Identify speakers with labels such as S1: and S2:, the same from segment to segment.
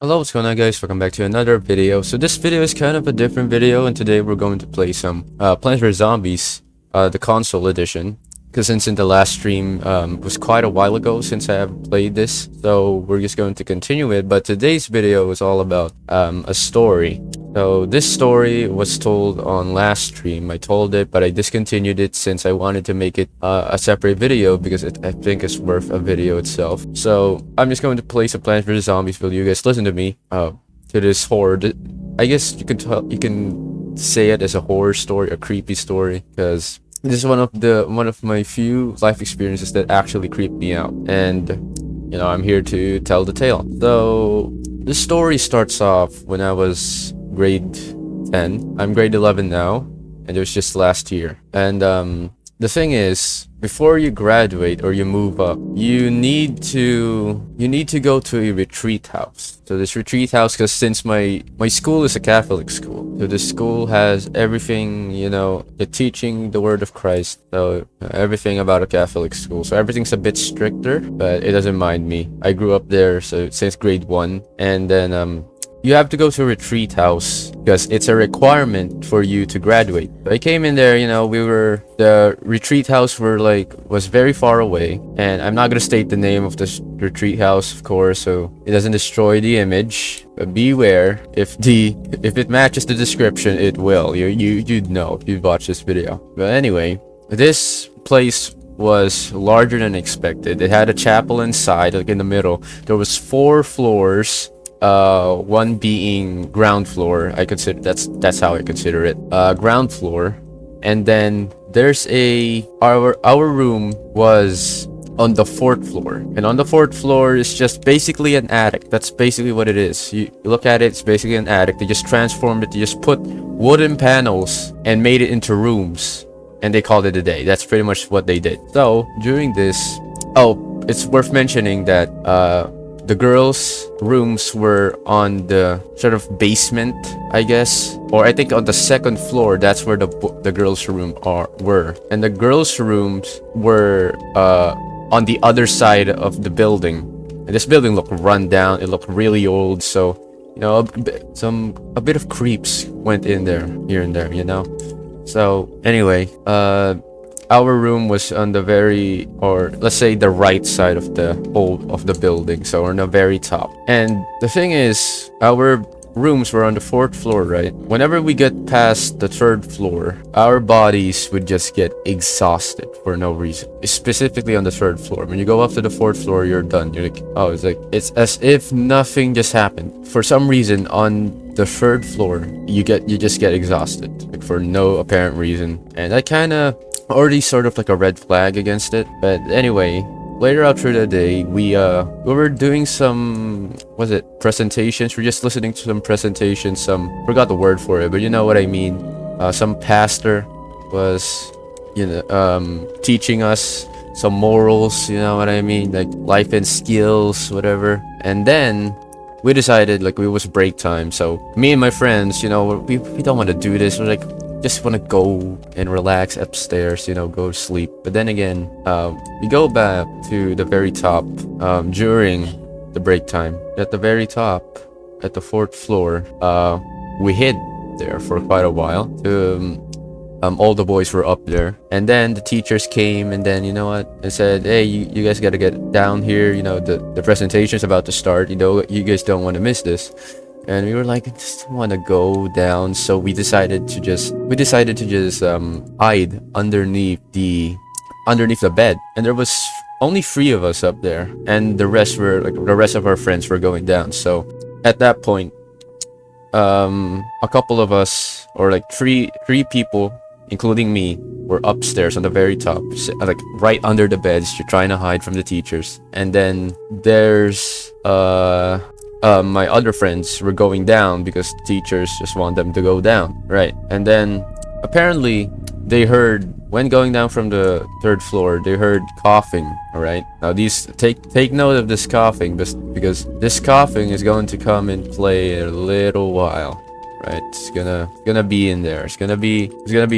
S1: Hello, what's going on guys? Welcome back to another video. So this video is kind of a different video, and today we're going to play some Plants vs Zombies, the console edition. Because since in the last stream was quite a while ago since I have played this, so we're just going to continue it. But today's video is all about a story. So this story was told on last stream. I told it, but I discontinued it since I wanted to make it a separate video because I think it's worth a video itself. So I'm just going to play some Plants vs Zombies. Will you guys listen to me? To this horror. I guess you can say it as a horror story, a creepy story, because this is one of my few life experiences that actually creeped me out, and I'm here to tell the tale. So the story starts off when I was grade 10. I'm grade 11 now, and it was just last year. And the thing is, before you graduate or you move up, you need to go to a retreat house. So this retreat house, because since my school is a Catholic school, so the school has everything, the teaching the word of Christ, so everything about a Catholic school. So everything's a bit stricter, but it doesn't mind me. I grew up there, so since grade 1, and then you have to go to a retreat house because it's a requirement for you to graduate. I came in there, the retreat house was very far away, and I'm not gonna state the name of this retreat house, of course, so it doesn't destroy the image. But beware, if it matches the description, it will. You'd know if you'd watch this video. But anyway, this place was larger than expected. It had a chapel inside, like in the middle. There was 4 floors. One being ground floor. That's how I consider it. Ground floor, and then there's our room was on the 4th floor, and on the 4th floor is just basically an attic. That's basically what it is. You look at it, it's basically an attic. They just transformed it. They just put wooden panels and made it into rooms, and they called it a day. That's pretty much what they did. So during this, it's worth mentioning that the girls' rooms were on the sort of basement, I guess, or I think on the 2nd floor. That's where the girls' room were, and the girls' rooms were on the other side of the building. And this building looked run down. It looked really old, so a bit of creeps went in there here and there. So anyway, our room was on the let's say the right side of the building, so on the very top. And the thing is, our rooms were on the 4th floor, right? Whenever we get past the 3rd floor, our bodies would just get exhausted for no reason. Specifically on the 3rd floor. When you go up to the 4th floor, you're done. You're like, it's as if nothing just happened. For some reason, on the 3rd floor, you just get exhausted, like for no apparent reason. And that kind of already sort of like a red flag against it. But anyway, later out through the day, we were doing some, presentations. We're just listening to some presentations. Forgot the word for it, but you know what I mean. Some pastor was teaching us some morals, you know what I mean, like life and skills, whatever. And then we decided, like, it was break time, so me and my friends, we don't want to do this. We're like, just want to go and relax upstairs, go to sleep. But then again, we go back to the very top during the break time. At the very top, at the 4th floor, we hid there for quite a while. All the boys were up there, and then the teachers came, and then they said, hey, you guys gotta get down here. The presentation's about to start. You guys don't want to miss this. And we were like, I just want to go down. So we decided to just hide underneath the bed. And there was only 3 of us up there, and the rest of our friends were going down. So at that point, a couple of us, or like three people, including me, were upstairs on the very top, like right under the beds. You're trying to hide from the teachers. And then there's my other friends were going down because the teachers just want them to go down, right? And then apparently they heard, when going down from the 3rd floor, they heard coughing. All right, now take note of this coughing, because this coughing is going to come in play in a little while, right? It's gonna be in there. It's gonna be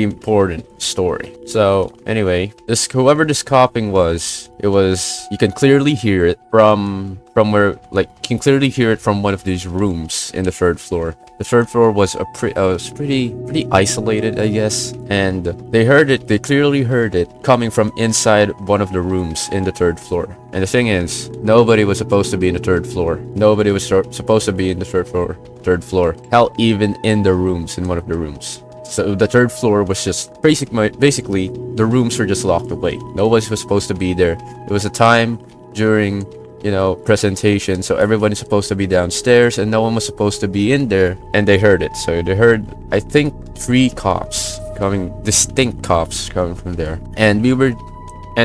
S1: important story. So anyway, whoever this coughing was, you can clearly hear it from from where, like, you can clearly hear it from one of these rooms in the third floor. The third floor was was pretty isolated, I guess, and they clearly heard it coming from inside one of the rooms in the third floor. And the thing is, nobody was supposed to be in the third floor. Nobody was supposed to be in the third floor. Hell, even in the rooms, in one of the rooms. So the third floor was just basically the rooms were just locked away. Nobody was supposed to be there. It was a time during, you know, presentation, so everybody's supposed to be downstairs and no one was supposed to be in there, and they heard it. So they heard, I think, 3 cops coming, distinct cops coming from there. And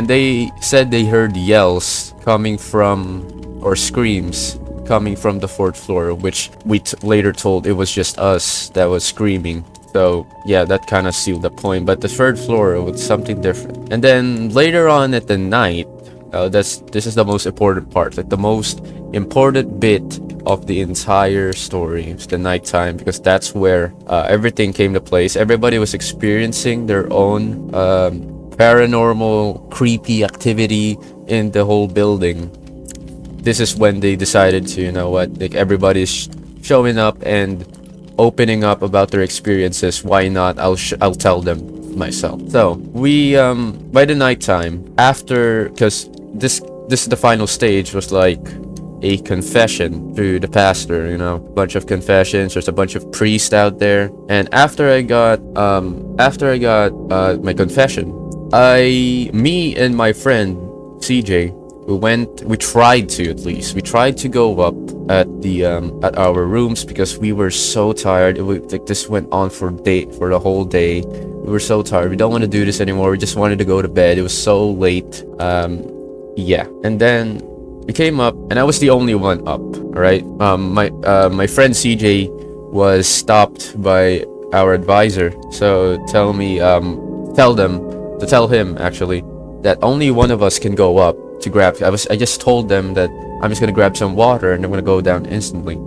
S1: they said they heard yells coming from, or screams coming from the 4th floor, which we later told it was just us that was screaming. So yeah, that kind of sealed the point. But the 3rd floor, it was something different. And then later on at the night, this is the most important part, like the most important bit of the entire story. It's the nighttime, because that's where everything came to place. Everybody was experiencing their own paranormal, creepy activity in the whole building. This is when they decided to, you know what, like, everybody's showing up and opening up about their experiences. Why not? I'll tell them myself. So we by the nighttime, after, because this is the final stage, was like a confession to the pastor, you know, a bunch of confessions. There's a bunch of priests out there, and after I got my confession, me and my friend CJ, we tried to go up at the at our rooms, because we were so tired. Like, this went on for the whole day. We were so tired. We don't want to do this anymore. We just wanted to go to bed. It was so late. Yeah. And then we came up, and I was the only one up. All right. My friend CJ was stopped by our advisor. So tell him actually that only one of us can go up to grab. I just told them that I'm just gonna grab some water and I'm gonna go down instantly.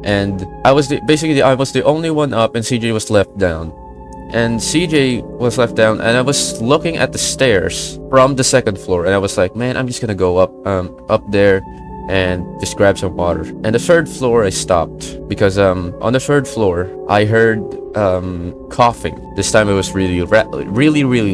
S1: And I was the only one up, and CJ was left down. And CJ was left down, and I was looking at the stairs from the 2nd floor, and I was like, man, I'm just gonna go up there and just grab some water. And the 3rd floor, I stopped, because on the 3rd floor I heard coughing. This time it was really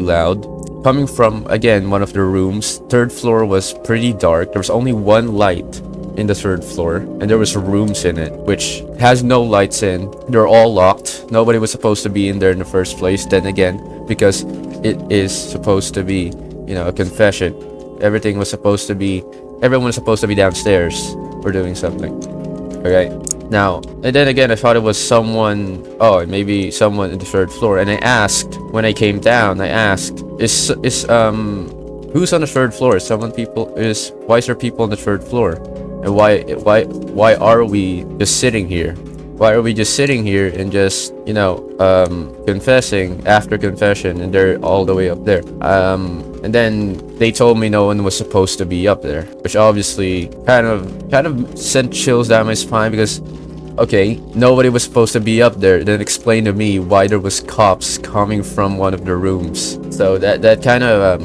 S1: loud, coming from, again, one of the rooms. 3rd floor was pretty dark. There was only one light in the 3rd floor, and there was rooms in it which has no lights in. They're all locked. Nobody was supposed to be in there in the first place. Then again, because it is supposed to be, you know, a confession, everyone was supposed to be downstairs or doing something. Okay. Now, and then again, I thought it was maybe someone in the 3rd floor, and I asked, when I came down, is who's on the 3rd floor? Why is there people on the 3rd floor? And why are we just sitting here? Why are we just sitting here and just, you know, confessing after confession, and they're all the way up there? And then they told me no one was supposed to be up there, which obviously kind of sent chills down my spine, because, okay, nobody was supposed to be up there. Then explain to me why there was cops coming from one of the rooms. So that kind of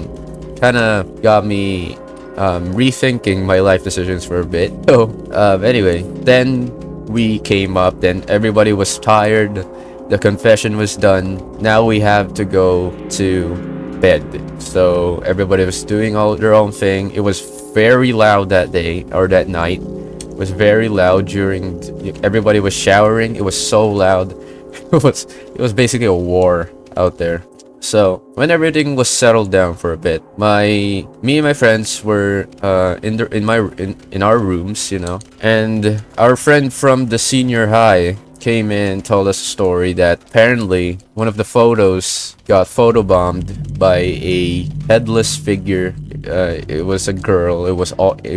S1: got me rethinking my life decisions for a bit. So anyway, then we came up. Then everybody was tired. The confession was done. Now we have to go to bed. So everybody was doing all their own thing. It was very loud that day, or that night. It was very loud everybody was showering. It was so loud. It was basically a war out there. So when everything was settled down for a bit, me and my friends were in our rooms, you know, and our friend from the senior high came in and told us a story that apparently one of the photos got photobombed by a headless figure. It was a girl.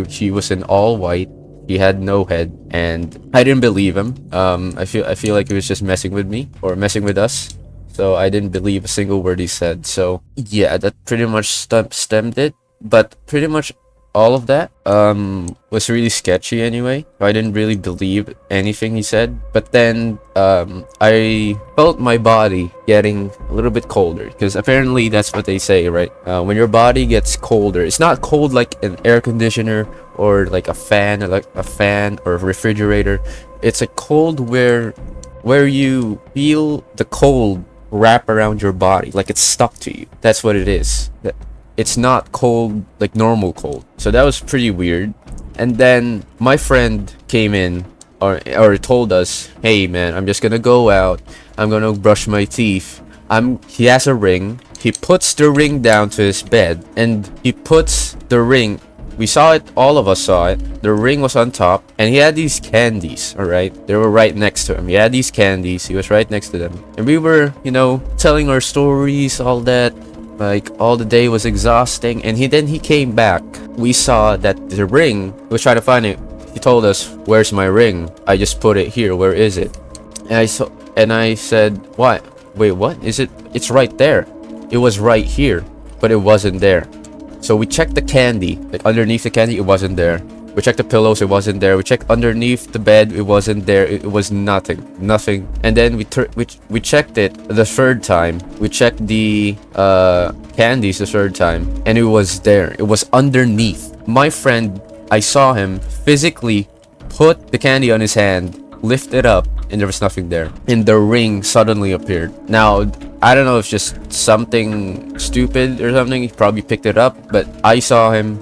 S1: She was in all white. He had no head, and I didn't believe him. I feel like he was just messing with me, or messing with us. So I didn't believe a single word he said. So yeah, that pretty much stemmed it. But pretty much all of that was really sketchy anyway. I didn't really believe anything he said. But then I felt my body getting a little bit colder, because apparently that's what they say, right? When your body gets colder, it's not cold like an air conditioner or like a fan or a refrigerator. It's a cold where you feel the cold wrap around your body, like it's stuck to you. That's what it is. It's not cold like normal cold. So that was pretty weird. And then my friend came in, or told us, "Hey man, I'm just gonna go out. I'm gonna brush my teeth." He has a ring. He puts the ring down to his bed, and he puts the ring. We saw it, all of us saw it. The ring was on top, and he had these candies, alright? They were right next to him. He had these candies, he was right next to them. And we were, telling our stories, all that. Like, all the day was exhausting. And then he came back. We saw that the ring, we was trying to find it. He told us, "Where's my ring? I just put it here. Where is it?" And I said, "What? Wait, what? Is it? It's right there. It was right here, but it wasn't there." So we checked the candy, like underneath the candy, it wasn't there. We checked the pillows, it wasn't there. We checked underneath the bed, it wasn't there. It was nothing. And then we checked it the third time. We checked the candies the third time, and it was there. It was underneath. My friend, I saw him physically put the candy on his hand, lift it up, and there was nothing there. And the ring suddenly appeared. Now, I don't know if it's just something stupid or something. He probably picked it up, but I saw him.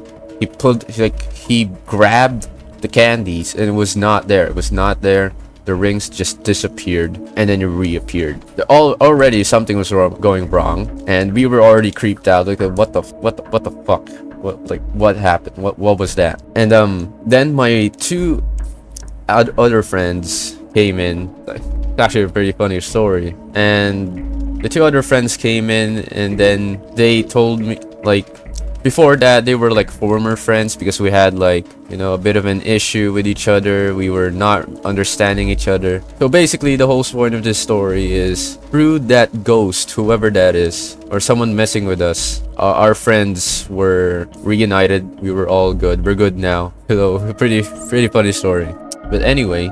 S1: He grabbed the candies, and it was not there. It was not there. The rings just disappeared, and then it reappeared. Already something was going wrong, and we were already creeped out. Like, what the fuck? What happened? What was that? And then my two other friends came in. It's actually a pretty funny story. And the two other friends came in, and then they told me, like, before that they were like former friends, because we had like, a bit of an issue with each other. We were not understanding each other. So basically the whole point of this story is, through that ghost, whoever that is, or someone messing with us, our friends were reunited. We were all good. We're good now. So pretty funny story. But anyway,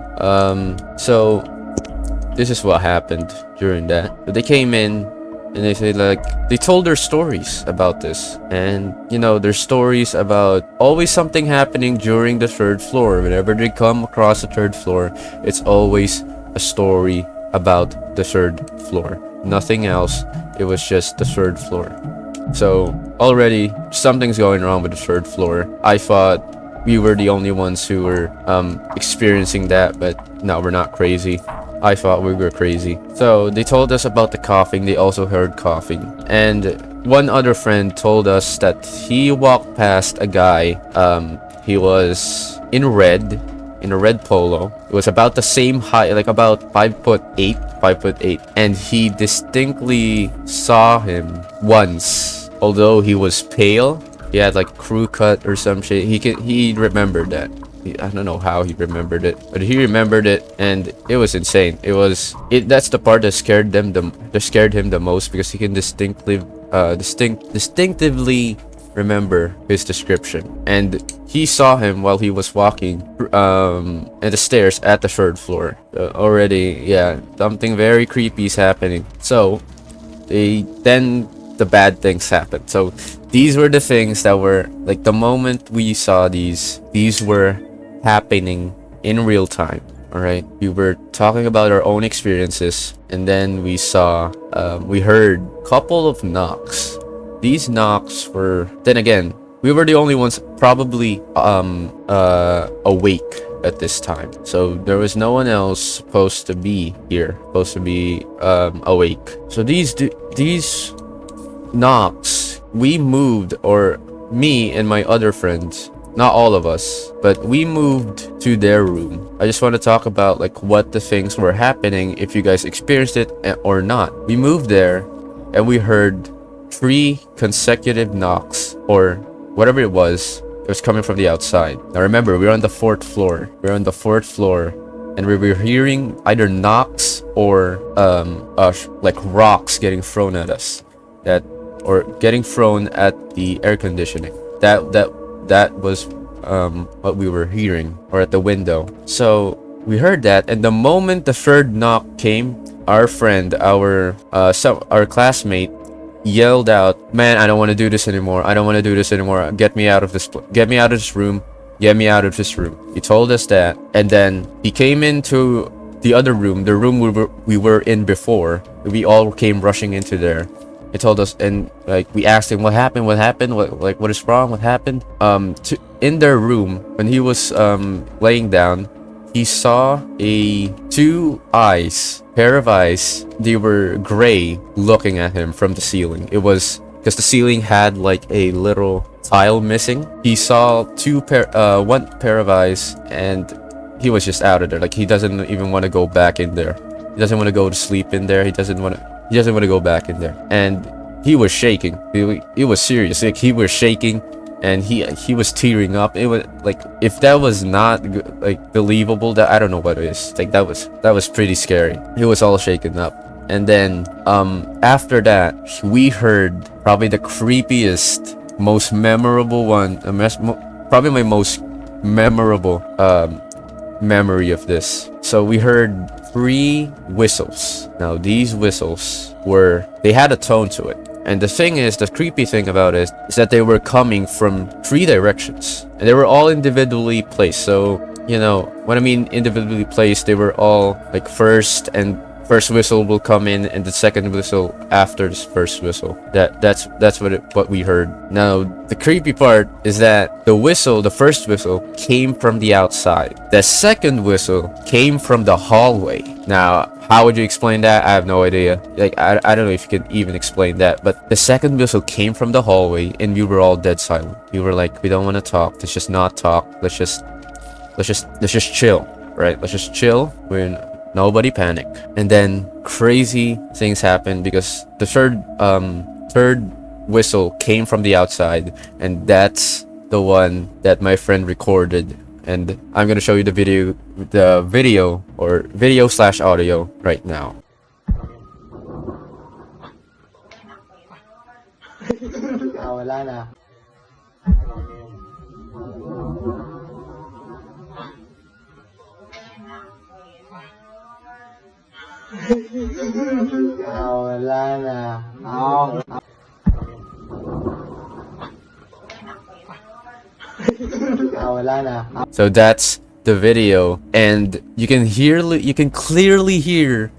S1: so this is what happened during that. So they came in, and they told their stories about this. And, their stories about always something happening during the third floor. Whenever they come across the third floor, it's always a story about the third floor. Nothing else. It was just the third floor. So already something's going wrong with the third floor. I thought we were the only ones who were experiencing that, but no, we're not crazy. I thought we were crazy. So they told us about the coughing. They also heard coughing. And one other friend told us that he walked past a guy. He was in a red polo. It was about the same height, like about 5'8", and he distinctly saw him once. Although he was pale, he had like crew cut or some shit. He remembered that. I don't know how he remembered it, but he remembered it, and it was insane. That's the part that scared him the most, because he can distinctively remember his description. And he saw him while he was walking at the stairs at the third floor. Already, yeah, something very creepy is happening. So then the bad things happened. So these were the things that were like, the moment we saw these were happening in real time. All right, we were talking about our own experiences, and then we heard a couple of knocks. These knocks were, then again, we were the only ones probably awake at this time. So there was no one else supposed to be awake. So these knocks, we moved, or me and my other friends, not all of us, but we moved to their room. I just want to talk about like what the things were happening, if you guys experienced it or not. We moved there, and we heard 3 consecutive knocks, or whatever it was coming from the outside. Now remember, we're on the 4th floor. And we were hearing either knocks or like rocks getting thrown at us, or getting thrown at the air conditioning. That was what we were hearing, or at the window. So we heard that, and the moment the third knock came, our friend, our classmate, yelled out, "Man, I don't want to do this anymore. Get me out of this room. get me out of this room. He told us that, and then he came into the other room, the room we were in before. We all came rushing into there. He told us, and like we asked him what happened, what is wrong, what happened. In their room, when he was laying down, he saw pair of eyes. They were gray, looking at him from the ceiling. It was because the ceiling had like a little tile missing. He saw one pair of eyes, and he was just out of there. Like, he doesn't even want to go back in there. He doesn't want to go to sleep in there. He doesn't want to go back in there. And he was shaking. He was serious. Like, he was shaking, and he was tearing up. It was like, if that was not like believable, that I don't know what it is. Like, that was pretty scary. He was all shaken up. And then after that, we heard probably the creepiest, most memorable one, probably my most memorable memory of this. So we heard 3 whistles. Now these whistles they had a tone to it. And the thing is, the creepy thing about it is that they were coming from 3 directions. And they were all individually placed. So, you know, what I mean individually placed, they were all like first whistle will come in, and the second whistle after this first whistle. That's what we heard. Now the creepy part is that the first whistle came from the outside. The second whistle came from the hallway. Now, how would you explain that? I have no idea. Like, I don't know if you can even explain that. But the second whistle came from the hallway, and we were all dead silent. We were like, we don't want to talk. Let's just not talk. Let's just chill, right? Let's just chill. Nobody panic. And then crazy things happened, because the third whistle came from the outside, and that's the one that my friend recorded. And I'm gonna show you the video or video/audio right now.
S2: Wala na. Wala na. Wala na.
S1: So that's the video, and you can clearly hear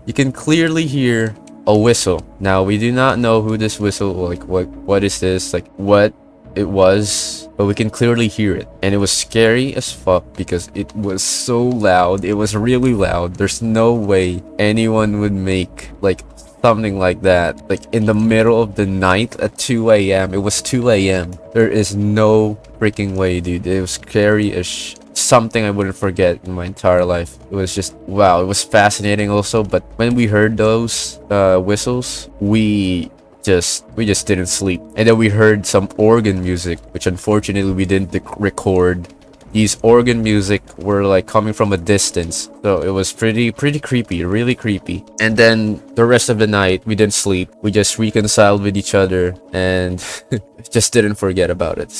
S1: a whistle. Now we do not know who this whistle, like what is this, like what it was, but we can clearly hear it. And it was scary as fuck because it was so loud. It was really loud. There's no way anyone would make like something like that, like in the middle of the night at 2 a.m. It was 2 a.m. There is no freaking way, dude. It was scary as something I wouldn't forget in my entire life. It was just, wow. It was fascinating also. But when we heard those whistles, we just didn't sleep. And then we heard some organ music, which unfortunately we didn't record. These organ music were like coming from a distance, so it was pretty creepy, really creepy. And then the rest of the night we didn't sleep. We just reconciled with each other and just didn't forget about it.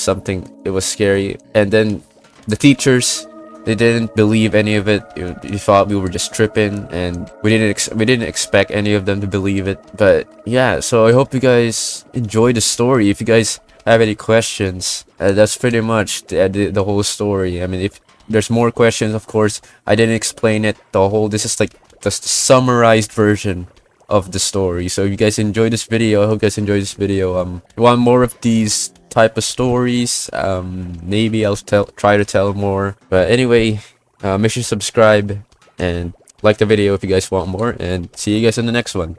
S1: It was scary. And then the teachers, they didn't believe any of it. They thought we were just tripping, and we didn't expect any of them to believe it. But yeah, so I hope you guys enjoyed the story. If you guys have any questions, that's pretty much the whole story. I mean, if there's more questions, of course, I didn't explain it this is like just the summarized version of the story. So if you guys enjoyed this video, I hope you guys enjoyed this video. You want more of these type of stories, maybe I'll try to tell more. But anyway, make sure to subscribe and like the video if you guys want more, and see you guys in the next one.